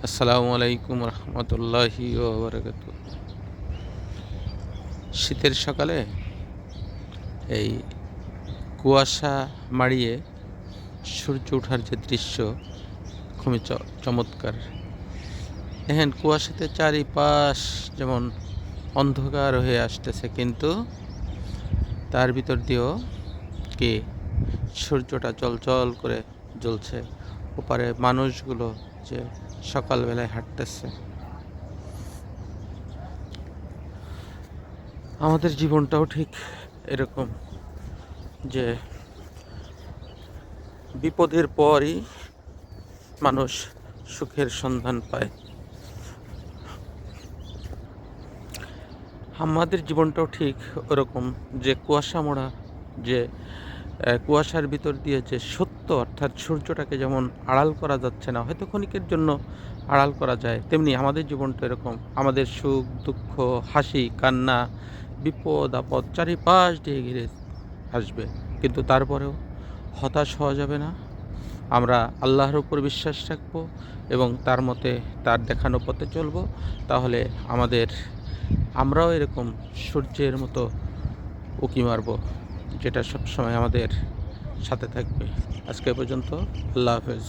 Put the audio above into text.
আসসালামু আলাইকুম রহমতুল্লাহি ওবরাকাত। শীতের সকালে এই কুয়াশা মাড়িয়ে সূর্য ওঠার যে দৃশ্য খুবই চমৎকার। দেখেন কুয়াশাতে চারিপাশ যেমন অন্ধকার হয়ে আসতেছে, কিন্তু তার ভিতর দিয়েও কি সূর্যটা চলচল করে জ্বলছে। ওপারে মানুষগুলো যে সকালবেলায় হাঁটতেছে। আমাদের জীবনটাও ঠিক এরকম, যে বিপদের পরই মানুষ সুখের সন্ধান পায়। আমাদের জীবনটাও ঠিক ওরকম, যে কুয়াশা মোড়া, যে কুয়াশার ভিতর দিয়ে যে সত্য, অর্থাৎ সূর্যটাকে যেমন আড়াল করা যাচ্ছে না, হয়তো ক্ষণিকের জন্য আড়াল করা যায়, তেমনি আমাদের জীবনটা এরকম। আমাদের সুখ দুঃখ, হাসি কান্না, বিপদ আপদ চারিপাশ দিয়ে ঘিরে আসবে, কিন্তু তারপরেও হতাশ হওয়া যাবে না। আমরা আল্লাহর উপর বিশ্বাস রাখব এবং তার মতে, তার দেখানো পথে চলব। তাহলে আমরাও এরকম সূর্যের মতো উঁকি মারব, যেটা সবসময় আমাদের সাথে থাকবে। আজকে পর্যন্ত, আল্লাহ হাফেজ।